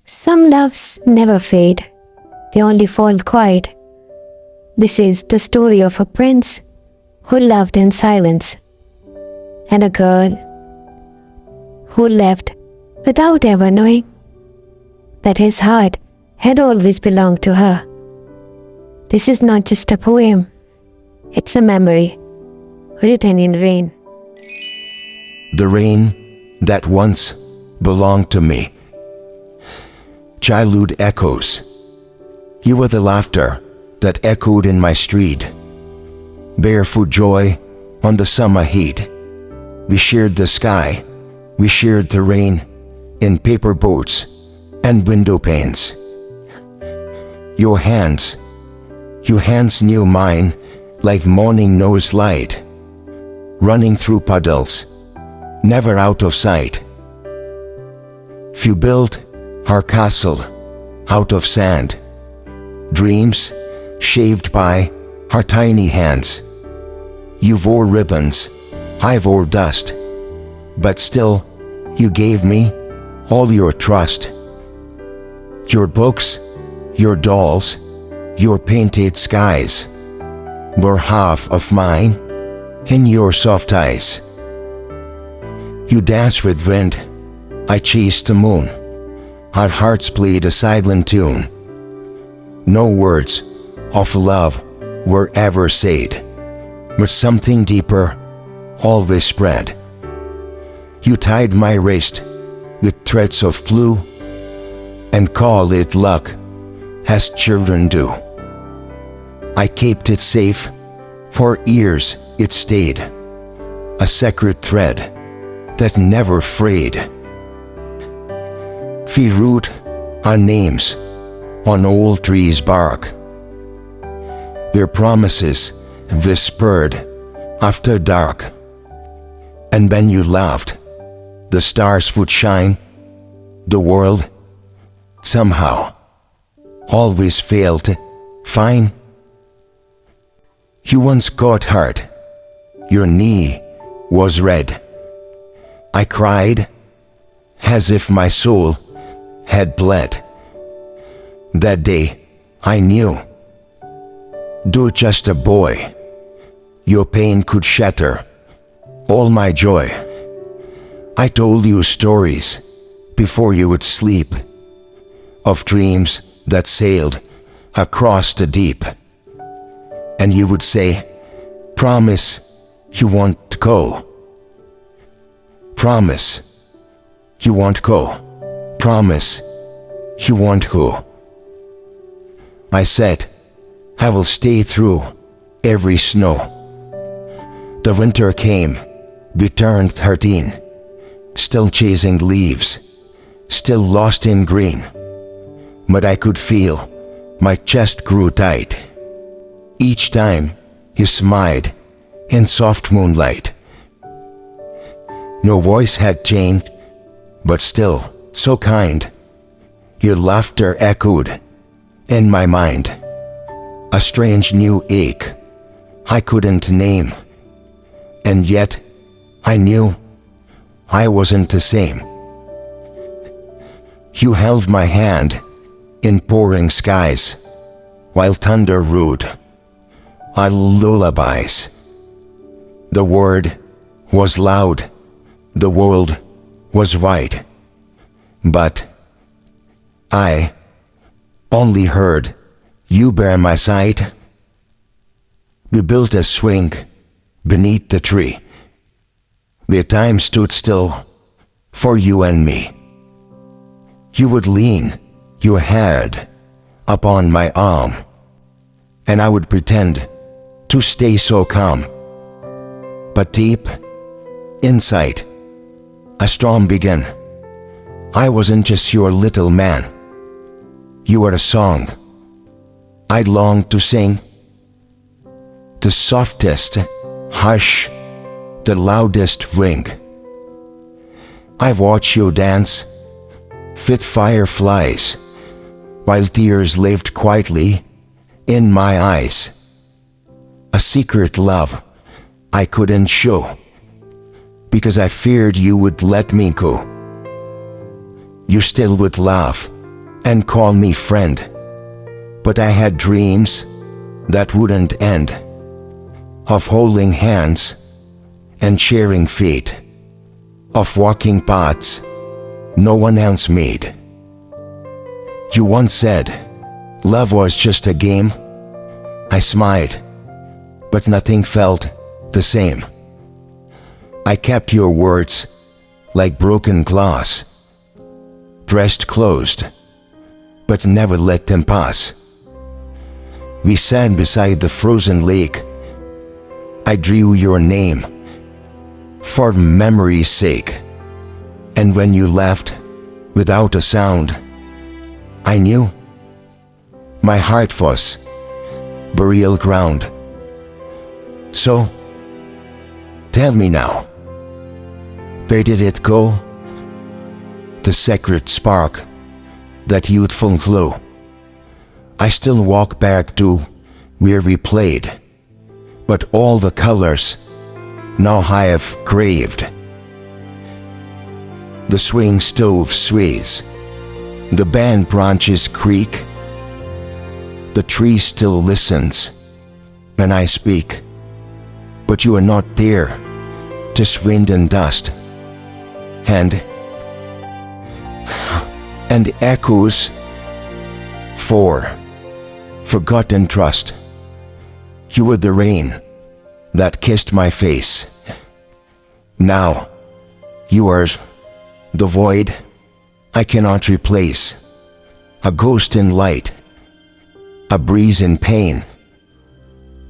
Some loves never fade, they only fall quiet. This is the story of a prince who loved in silence, and a girl who left without ever knowing that his heart had always belonged to her. This is not just a poem, it's a memory written in rain. The rain that once belonged to me. Childhood echoes. You were the laughter that echoed in my street. Barefoot joy on the summer heat. We shared the sky, we shared the rain in paper boats and window panes. Your hands knew mine like morning knows light, running through puddles, never out of sight. You built our castle out of sand, dreams shaved by our tiny hands. You wore ribbons, I wore dust, but still you gave me all your trust. Your books, your dolls, your painted skies were half of mine in your soft eyes. You danced with wind, I chased the moon. Our hearts played a silent tune. No words of love were ever said, but something deeper always spread. You tied my wrist with threads of blue and called it luck, as children do. I kept it safe, for years it stayed, a sacred thread that never frayed. We wrote our names on old trees' bark, their promises whispered after dark. And when you laughed, the stars would shine. The world somehow always failed to find. You once got hurt, your knee was red. I cried as if my soul had bled. That day I knew, though just a boy, your pain could shatter all my joy. I told you stories before you would sleep, of dreams that sailed across the deep. And you would say, promise you won't go. Promise you won't go. Promise you won't go. I said, I will stay through every snow. The winter came, we turned 13, still chasing leaves, still lost in green. But I could feel my chest grew tight. Each time you smiled in soft moonlight. No voice had changed, but still so kind. Your laughter echoed in my mind, a strange new ache I couldn't name. And yet I knew I wasn't the same. You held my hand in pouring skies, while thunder rued our lullabies. The word was loud, the world was wide, but I only heard you by my side. We built a swing beneath the tree, where time stood still for you and me. You would lean your head upon my arm, and I would pretend to stay so calm. But deep inside, a storm began. I wasn't just your little man. You were a song I longed to sing. The softest hush, the loudest ring. I watched you dance with fireflies, while tears lived quietly in my eyes. A secret love I couldn't show, because I feared you would let me go. You still would laugh and call me friend. But I had dreams that wouldn't end, of holding hands and sharing fate, of walking paths no one else made. You once said love was just a game. I smiled, but nothing felt the same. I kept your words like broken glass, pressed closed, but never let them pass. We sat beside the frozen lake. I drew your name for memory's sake. And when you left without a sound, I knew my heart was burial ground. So, tell me now, where did it go? The sacred spark, that youthful glow. I still walk back to where we played, but all the colors now I have craved. The swing stove sways, the band branches creak, the tree still listens when I speak, but you are not there, just wind and dust, and echoes for forgotten trust. You were the rain that kissed my face. Now you are the void I cannot replace, a ghost in light, a breeze in pain.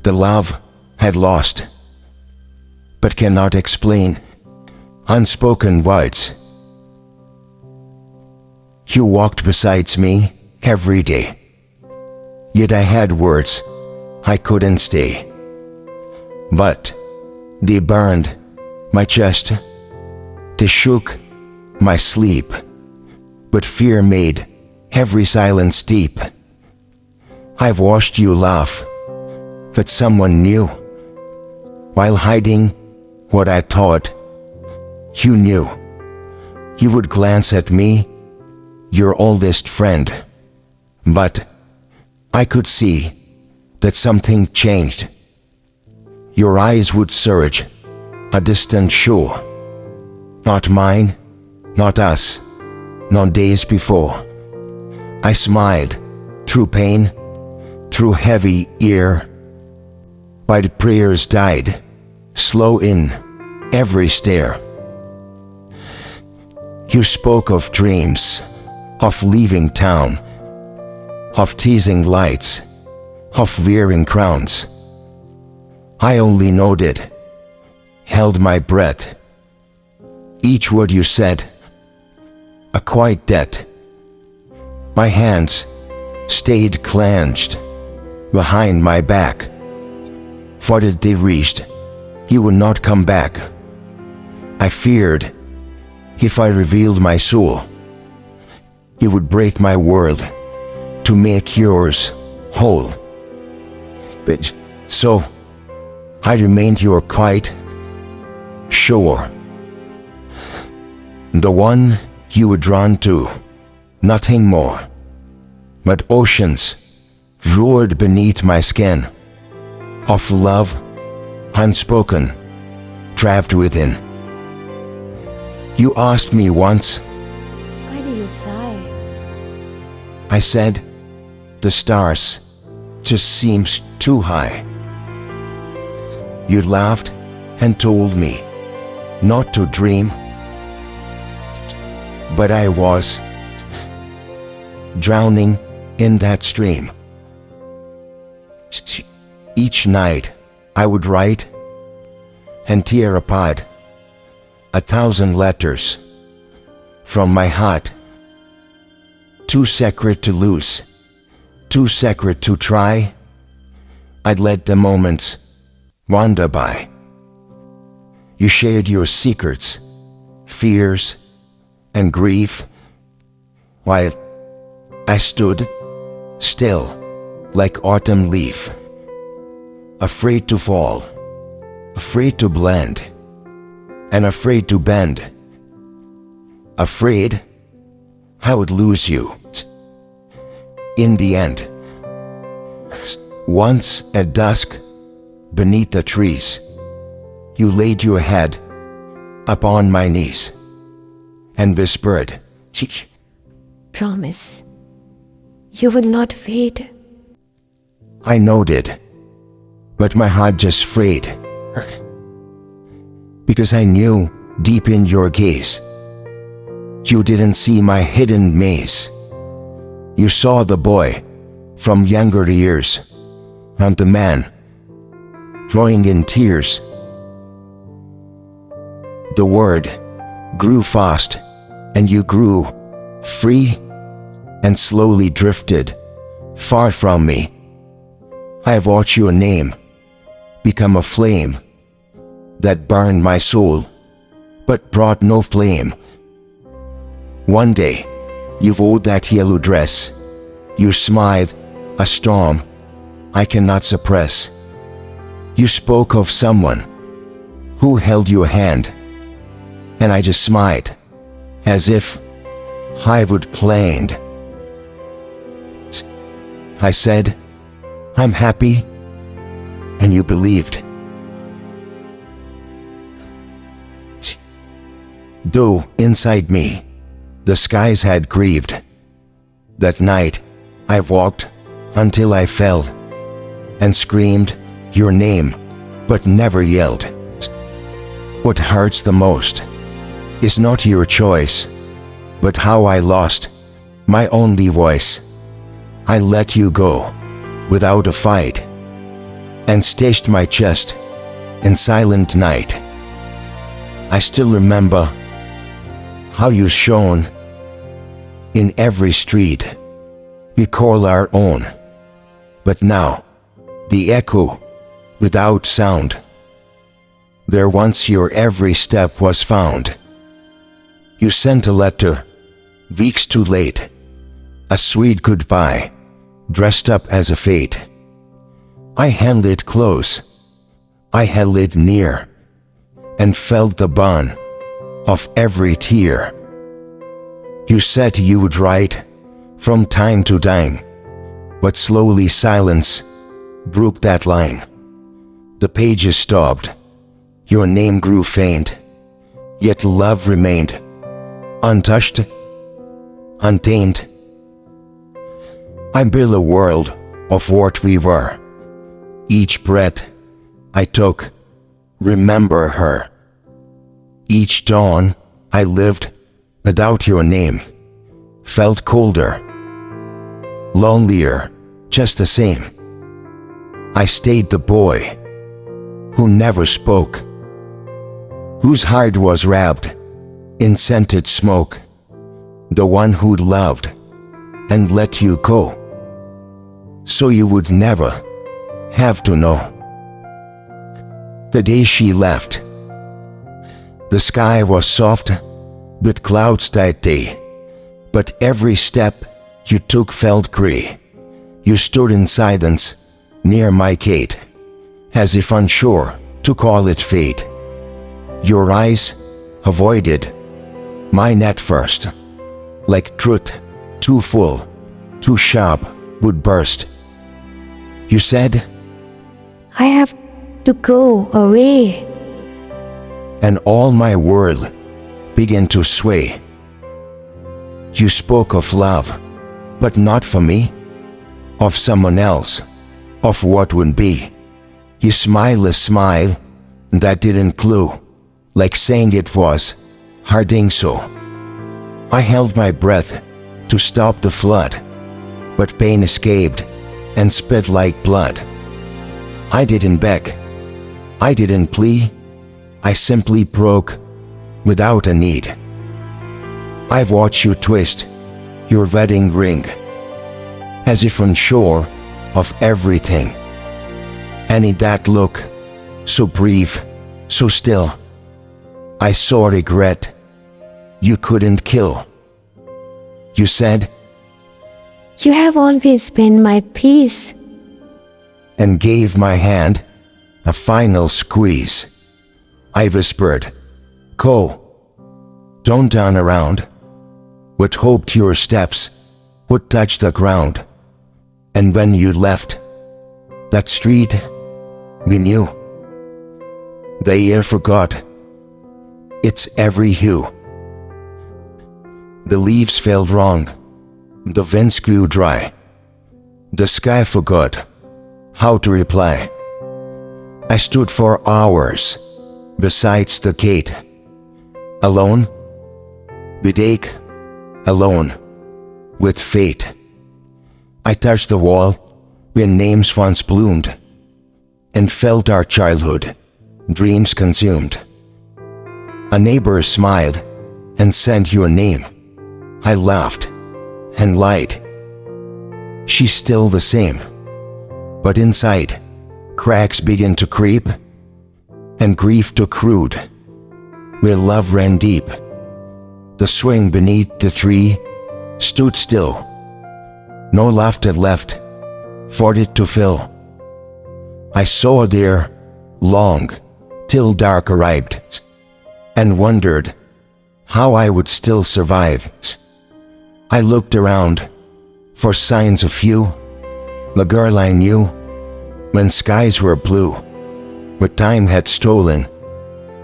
The love had lost, but cannot explain. Unspoken words. You walked beside me every day, yet I had words I couldn't stay. But they burned my chest, they shook my sleep, but fear made every silence deep. I've watched you laugh with someone new, while hiding what I thought you knew. You would glance at me, your oldest friend, but I could see that something changed. Your eyes would search a distant shore, not mine, not us, not days before. I smiled through pain, through heavy ear, while the prayers died, slow in every stare. You spoke of dreams, of leaving town, of teasing lights, of wearing crowns. I only nodded, held my breath. Each word you said, a quiet debt. My hands stayed clenched behind my back, for that they reached, you would not come back. I feared if I revealed my soul, you would break my world to make yours whole. But so I remained your quiet shore, the one you were drawn to, nothing more. But oceans roared beneath my skin, of love unspoken, trapped within. You asked me once, Why do you sigh? I said, the stars just seems too high. You laughed and told me not to dream, but I was drowning in that stream. Each night I would write and tear apart 1,000 letters from my heart, too sacred to lose, too sacred to try. I'd let the moments wander by. You shared your secrets, fears, and grief, while I stood still like autumn leaf, afraid to fall, afraid to blend, and afraid to bend, afraid I would lose you, in the end. Once at dusk, beneath the trees, you laid your head upon my knees and whispered, "Shh." Promise, you will not fade. I nodded, but my heart just frayed, because I knew deep in your gaze, you didn't see my hidden maze. You saw the boy from younger years, and the man drawing in tears. The word grew fast, and you grew free and slowly drifted far from me. I watched your name become a flame that burned my soul but brought no flame. One day, you wore that yellow dress. You smiled, a storm I cannot suppress. You spoke of someone who held your hand, and I just smiled as if I would planned. I said, "I'm happy," and you believed. Though inside me, the skies had grieved. That night, I walked until I fell and screamed your name, but never yelled. What hurts the most is not your choice, but how I lost my only voice. I let you go without a fight and stitched my chest in silent night. I still remember how you shone in every street we call our own. But now, the echo without sound, there once your every step was found. You sent a letter, weeks too late, a sweet goodbye, dressed up as a fate. I held it close, I held it near, and felt the burn of every tear. You said you would write from time to time, but slowly silence broke that line. The pages stopped, your name grew faint, yet love remained, untouched, untaint. I built a world of what we were. Each breath I took, remember her. Each dawn I lived without your name, felt colder, lonelier, just the same. I stayed the boy who never spoke, whose heart was wrapped in scented smoke, the one who loved and let you go, so you would never have to know. The day she left, the sky was soft with clouds that day, but every step you took felt gray. You stood in silence near my gate, as if unsure to call it fate. Your eyes avoided mine at first, like truth too full, too sharp would burst. You said, I have to go away. And all my world began to sway. You spoke of love, but not for me, of someone else, of what would be. You smiled a smile that didn't clue, like saying it was harding so. I held my breath to stop the flood, but pain escaped and spit like blood. I didn't beg, I didn't plea, I simply broke without a need. I've watched you twist your wedding ring, as if unsure of everything. And in that look, so brief, so still, I saw regret you couldn't kill. You said, You have always been my peace. and gave my hand a final squeeze. I whispered, Go, don't turn around, but hoped your steps would touch the ground. And when you left that street, we knew the air forgot its every hue. The leaves fell wrong, the winds grew dry, the sky forgot how to reply. I stood for hours besides the gate, alone with ache, alone with fate. I touched the wall where names once bloomed, and felt our childhood dreams consumed. A neighbor smiled and said your name. I laughed and lied. She's still the same, but inside, cracks began to creep, and grief took root where love ran deep. The swing beneath the tree stood still, no laughter left for it to fill. I saw there long till dark arrived, and wondered how I would still survive. I looked around for signs of you, the girl I knew when skies were blue, where time had stolen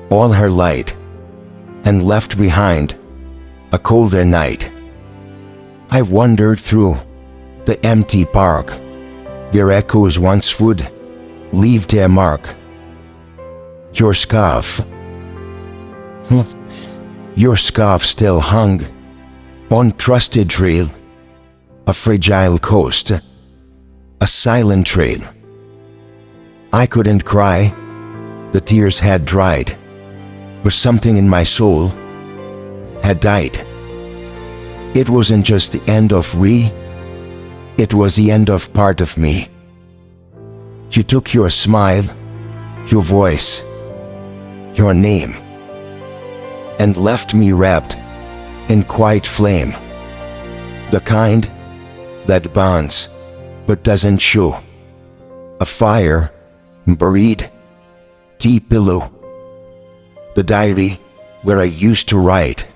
all her light and left behind a colder night. I wandered through the empty park where echoes once would leave their mark. Your scarf still hung on trusted trail, a fragile coast, a silent trail. I couldn't cry, the tears had dried, but something in my soul had died. It wasn't just the end of we, it was the end of part of me. You took your smile, your voice, your name, and left me wrapped in quiet flame, the kind that burns but doesn't show, a fire buried deep below. The diary where I used to write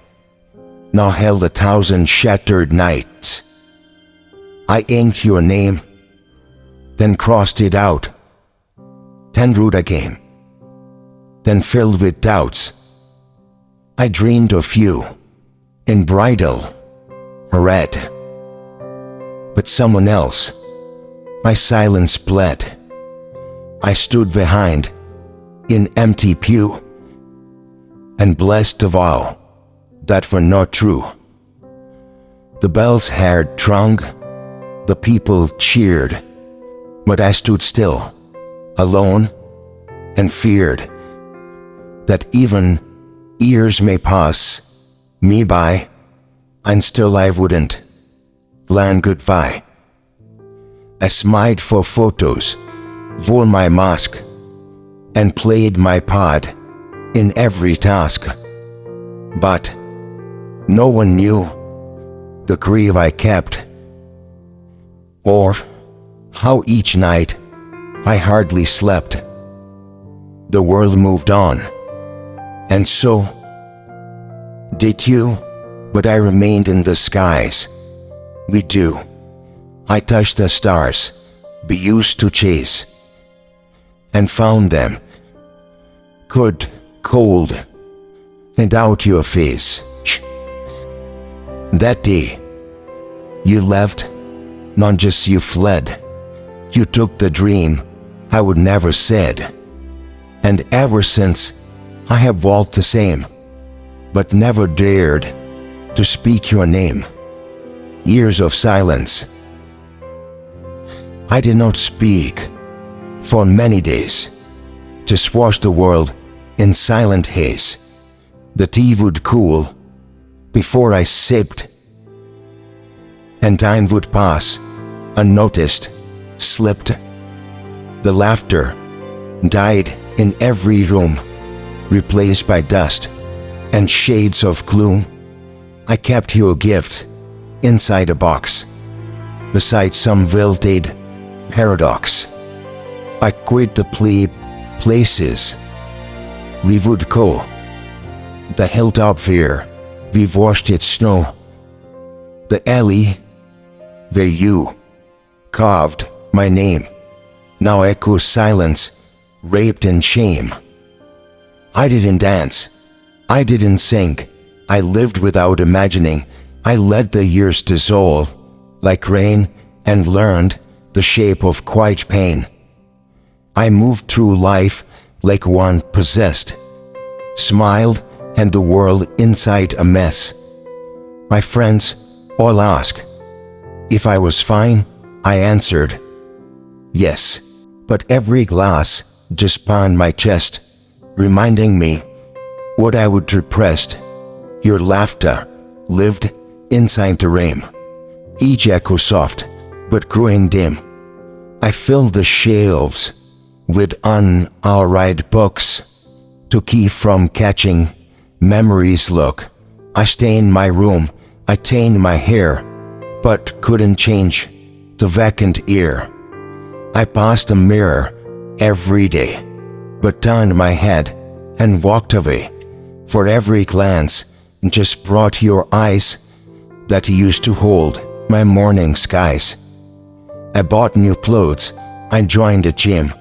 now held 1,000 shattered nights. I inked your name, then crossed it out, then wrote again, then filled with doubts. I dreamed of you in bridal red, but someone else my silence bled. I stood behind in empty pew and blessed the vow that were not true. The bells had rung, the people cheered, but I stood still, alone, and feared that even years may pass me by, and still I wouldn't land goodbye. I smiled for photos, wore my mask, and played my part in every task. But no one knew the grief I kept, or how each night I hardly slept. The world moved on, and so did you, but I remained in the skies. We do. I touched the stars we used to chase, and found them good, cold, and out your face. That day, you left, not just you fled. You took the dream I would never said, and ever since I have walked the same, but never dared to speak your name. Years of silence. I did not speak for many days, just watched the world in silent haze. The tea would cool before I sipped, and time would pass unnoticed, slipped. The laughter died in every room, replaced by dust and shades of gloom. I kept your gift inside a box, beside some wilted paradox. I quit the places we would go, the hilltop where we washed its snow, the alley where you carved my name, now echoes silence, raped in shame. I didn't dance, I didn't sing, I lived without imagining. I let the years dissolve like rain and learned the shape of quiet pain. I moved through life like one possessed, smiled and the world inside a mess. My friends all asked if I was fine. I answered yes, but every glass just pounded my chest, reminding me what I would repressed. Your laughter lived inside the rain, each echo soft but growing dim. I filled the shelves with unread books to keep from catching memories' look. I stained my room, I tainted my hair, but couldn't change the vacant ear. I passed a mirror every day, but turned my head and walked away, for every glance just brought your eyes that used to hold my morning skies. I bought new clothes, I joined a gym,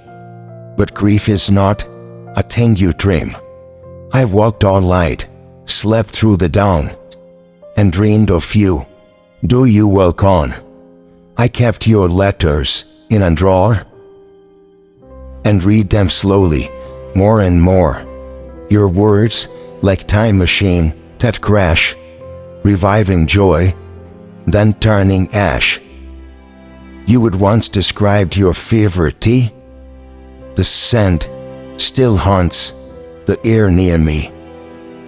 but grief is not a thing you dream. I walked all night, slept through the dawn, and dreamed of you. Do you walk on? I kept your letters in a drawer and read them slowly, more and more. Your words like time machine that crash, reviving joy, then turning ash. You would once described your favorite tea. The scent still haunts the air near me.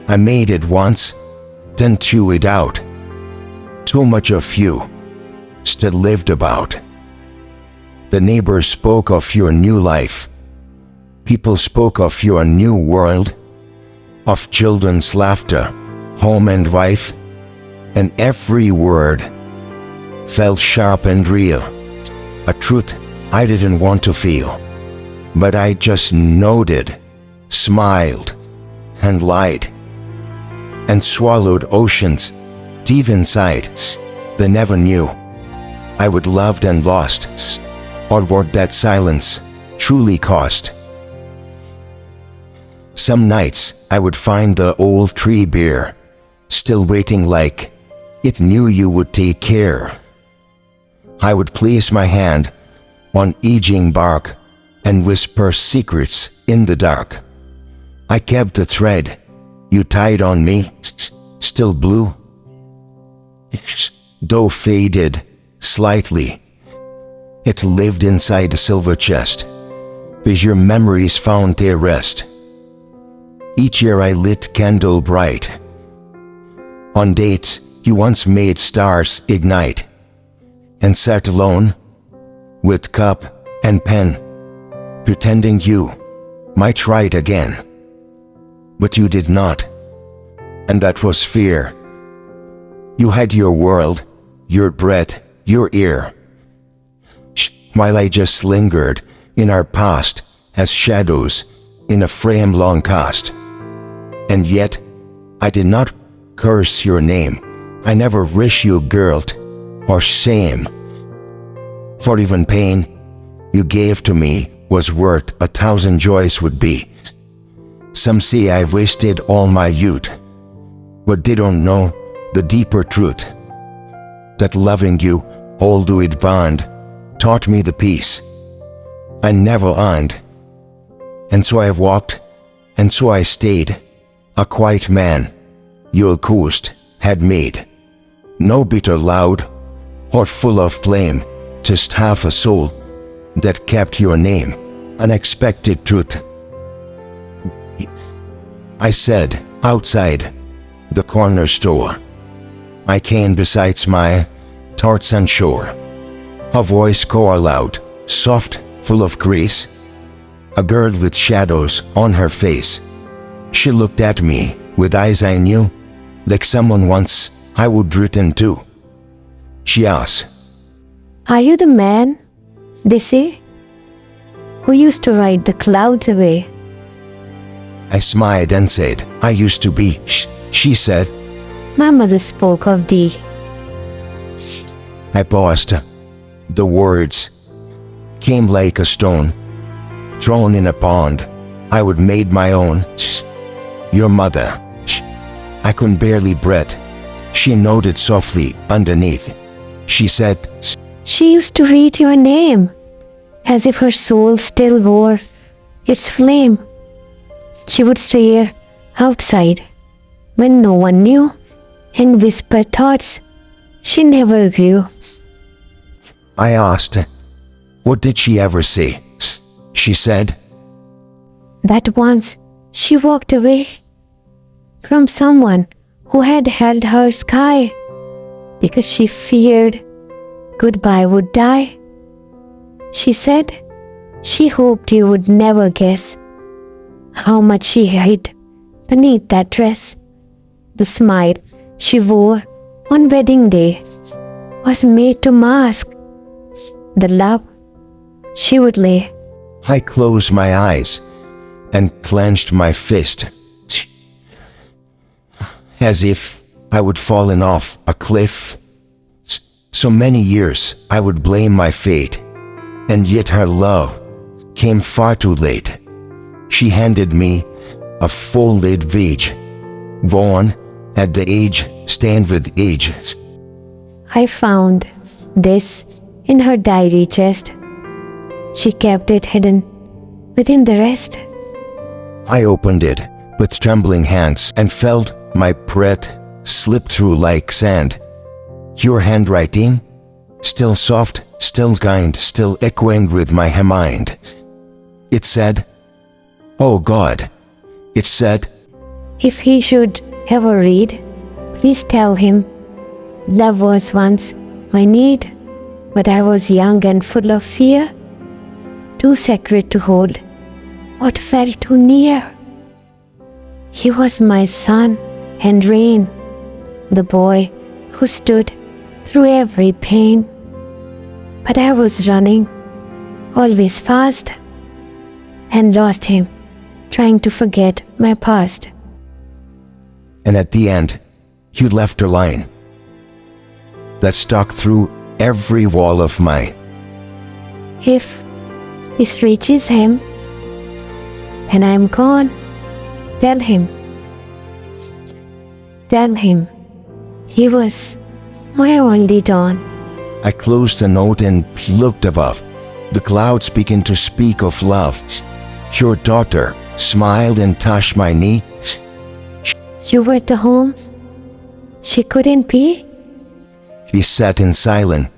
I made it once, then threw it out. Too much of you still lived about. The neighbors spoke of your new life. People spoke of your new world, of children's laughter, home and wife, and every word felt sharp and real. A truth I didn't want to feel, but I just nodded, smiled, and lied, and swallowed oceans deep inside. They never knew I would loved and lost, or what that silence truly cost. Some nights I would find the old tree bare, still waiting like it knew you would take care. I would place my hand on aging bark and whisper secrets in the dark. I kept the thread you tied on me, still blue, though faded slightly. It lived inside the silver chest, where your memories found their rest. Each year I lit candle bright. On dates you once made stars ignite, and sat alone with cup and pen, pretending you might write again. But you did not, and that was fear. You had your world, your breath, your ear, while I just lingered in our past as shadows in a frame long cast. And yet I did not curse your name. I never wish you guilt or shame, for even pain you gave to me was worth 1,000 joys would be. Some say I wasted all my youth, but they don't know the deeper truth, that loving you, although it bond, taught me the peace I never earned. And so I walked, and so I stayed, a quiet man your ghost had made. No bitter loud or full of blame, just half a soul that kept your name. Unexpected truth, I said, outside the corner store. I came beside my thoughts unsure. Her voice called out, soft, full of grace. A girl with shadows on her face. She looked at me with eyes I knew, like someone once I would written to. She asked, Are you the man, they say, who used to ride the clouds away? I smiled and said, I used to be. She said, My mother spoke of thee. I paused, The words came like a stone thrown in a pond I would made my own. Your mother. I couldn't barely breathe. She nodded softly underneath. She said, She used to read your name, as if her soul still wore its flame. She would stare outside when no one knew and whisper thoughts she never grew. I asked, what did she ever say? She said, that once she walked away from someone who had held her sky because she feared goodbye would die. She said she hoped you would never guess how much she hid beneath that dress. The smile she wore on wedding day was made to mask the love she would lay. I closed my eyes and clenched my fist, as if I would fallen off a cliff. So many years I would blame my fate, and yet her love came far too late. She handed me a folded vase, worn at the age, stained with age. I found this in her diary chest. She kept it hidden within the rest. I opened it with trembling hands and felt my breath slip through like sand. Your handwriting, still soft, still kind, still echoing with my mind. It said, oh God, it said, if he should ever read, please tell him, love was once my need, but I was young and full of fear, too sacred to hold what felt too near. He was my sun and rain, the boy who stood through every pain. But I was running, always fast, and lost him, trying to forget my past. And at the end, you left a line that stuck through every wall of mine. If this reaches him, then I'm gone. Tell him he was my only dawn. I closed the note and looked above. The clouds began to speak of love. Your daughter smiled and touched my knee. You were the home she couldn't be? We sat in silence,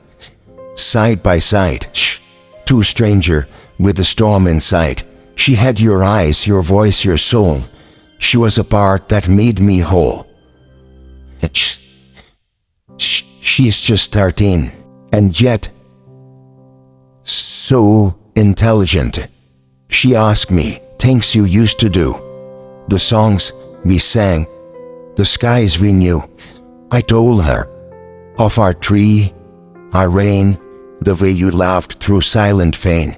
side by side, two strangers with a storm inside. She had your eyes, your voice, your soul. She was a part that made me whole. She's just 13, and yet so intelligent. She asked me things you used to do, the songs we sang, the skies we knew. I told her of our tree, our rain, the way you laughed through silent pain.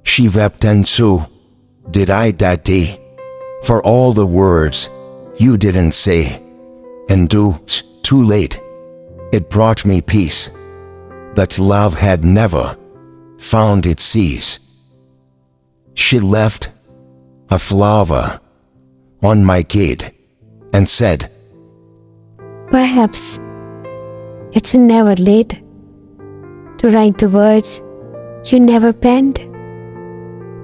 She wept, and so did I that day, for all the words you didn't say. And too late, it brought me peace that love had never found its seas. She left a flower on my gate and said, perhaps it's never late to write the words you never penned.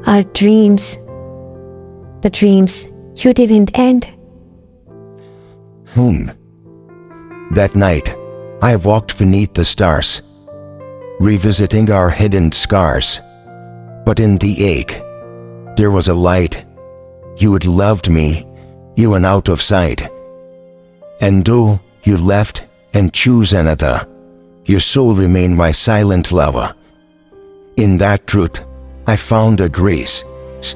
Our dreams, the dreams you didn't end. That night, I walked beneath the stars, revisiting our hidden scars. But in the ache, there was a light. You had loved me, you went out of sight. And though you left and chose another, your soul remained my silent lover. In that truth, I found a grace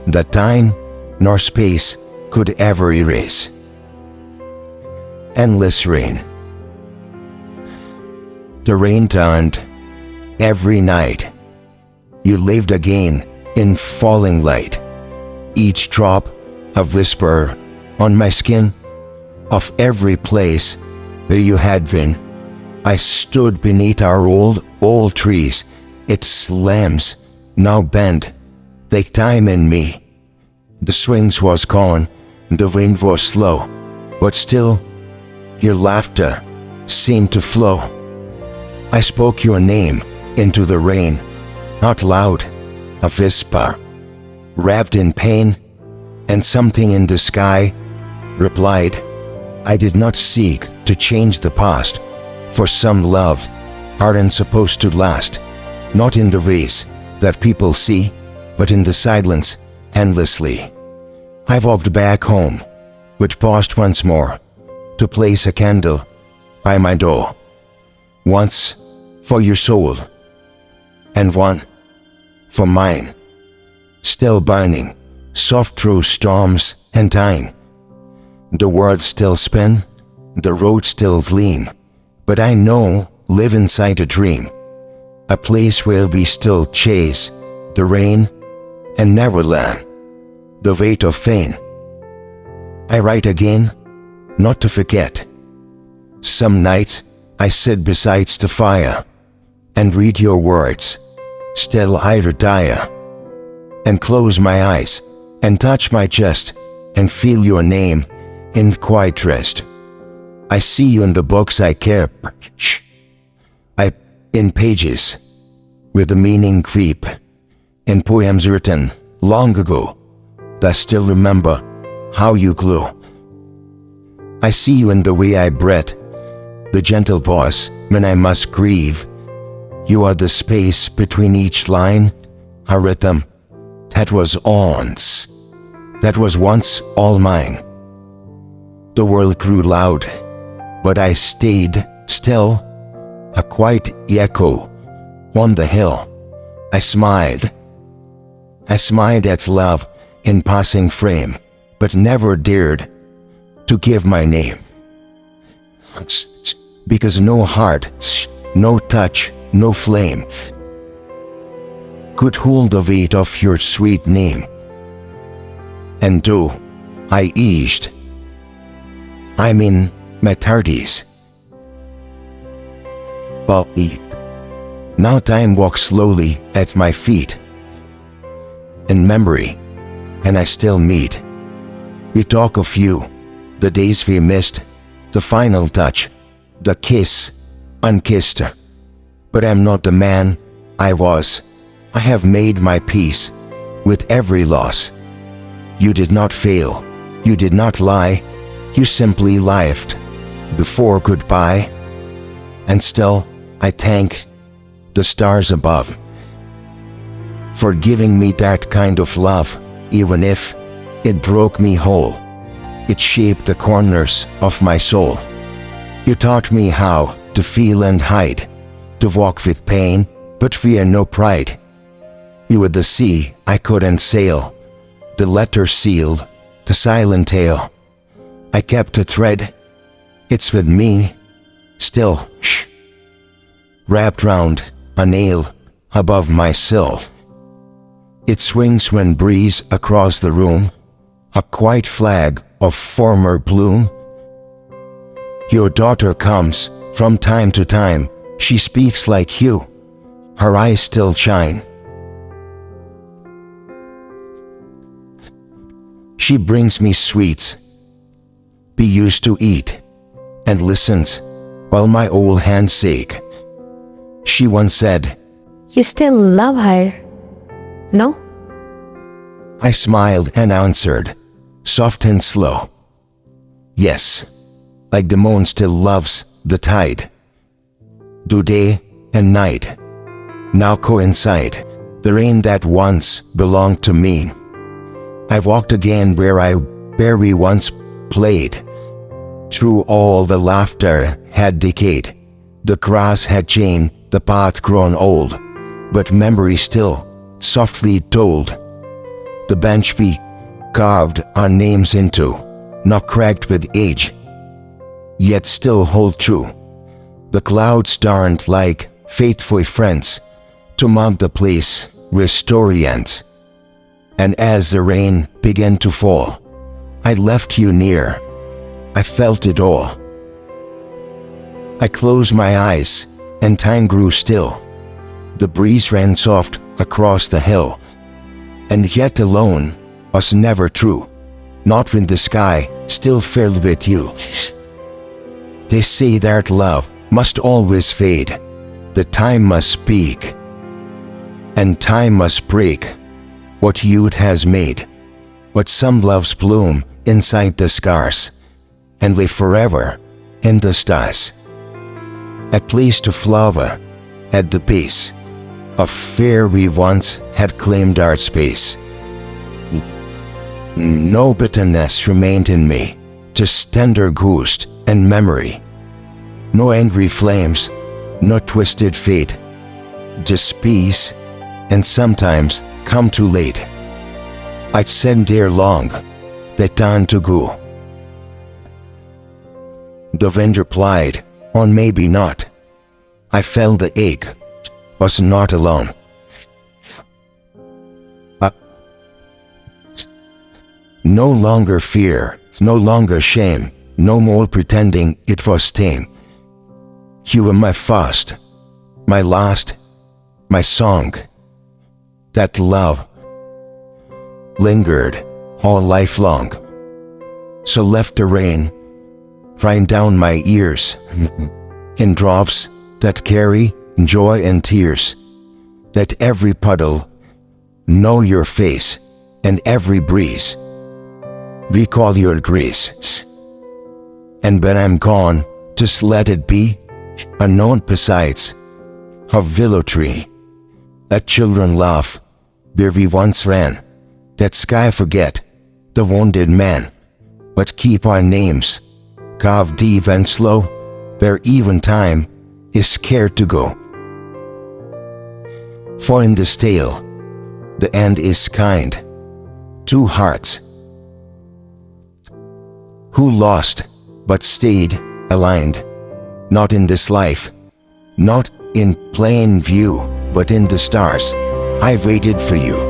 that time nor space could ever erase. Endless rain. The rain turned every night. You lived again in falling light. Each drop a whisper on my skin of every place where you had been. I stood beneath our old trees, It slams, now bend, take time in me. The swings was gone, the wind was slow, but still, your laughter seemed to flow. I spoke your name into the rain, not loud, a whisper, wrapped in pain, and something in the sky replied, I did not seek to change the past, for some love aren't supposed to last, not in the ways that people see, but in the silence endlessly. I walked back home, but paused once more to place a candle by my door, once for your soul, and one for mine, still burning, soft through storms and time. The world still spin, the road still gleam, but I know live inside a dream, a place where we still chase the rain and never learn the weight of pain. I write again, not to forget. Some nights I sit beside the fire and read your words, still I retire, and close my eyes and touch my chest and feel your name in quiet rest. I see you in the books I keep, in pages with the meaning creep, in poems written long ago that still remember how you glow. I see you in the way I breathe, the gentle pause when I must grieve. You are the space between each line, a rhythm that was once all mine. The world grew loud, but I stayed still, a quiet echo on the hill. I smiled at love in passing frame, but never dared to give my name. Because no heart, no touch, no flame could hold the weight of your sweet name. And though I aged, I'm in my 30s. But now time walks slowly at my feet, in memory, and I still meet. We talk of you, the days we missed, the final touch, the kiss, unkissed. But I'm not the man I was. I have made my peace with every loss. You did not fail, you did not lie, you simply lived before goodbye. And still I thank the stars above for giving me that kind of love, even if it broke me whole. It shaped the corners of my soul. You taught me how to feel and hide, to walk with pain, but fear no pride. You were the sea I couldn't sail, the letter sealed, the silent tale. I kept a thread, it's with me, still, wrapped round a nail above my sill. It swings when breeze across the room, a quiet flag of former bloom. Your daughter comes from time to time, she speaks like you, her eyes still shine. She brings me sweets we used to eat, and listens while my old hands ache. She once said, You still love her, no? I smiled and answered, soft and slow, yes, like the moon still loves the tide. Do day and night now coincide, the rain that once belonged to me. I walked again where we once played. Through all the laughter had decayed, the grass had changed, the path grown old, but memory still softly told. The bench we carved our names into, not cracked with age, yet still hold true. The clouds turned like faithful friends to mark the place where story ends. And as the rain began to fall, I left you near, I felt it all. I closed my eyes and time grew still. The breeze ran soft across the hill, and yet alone was never true, not when the sky still filled with you. They say that love must always fade, that time must speak, and time must break what youth has made. But some loves bloom inside the scars, and live forever in the stars. A place to flower at the base of fear we once had claimed our space. No bitterness remained in me, just tender ghost and memory. No angry flames, no twisted fate, just peace, and sometimes come too late. I'd said dear long, that time to go. The wind replied, on maybe not. I felt the ache, was not alone. No longer fear, no longer shame, no more pretending it was tame. You were my first, my last, my song. That love lingered all life long. So left the rain rain down my ears in drops that carry joy and tears. Let every puddle know your face, and every breeze recall your grace. And when I'm gone, just let it be unknown besides a willow tree, that children laugh where we once ran, that sky forget the wounded man, but keep our names carved deep and slow, where even time is scared to go. For in this tale, the end is kind. Two hearts who lost but stayed aligned, not in this life, not in plain view, but in the stars. I waited for you.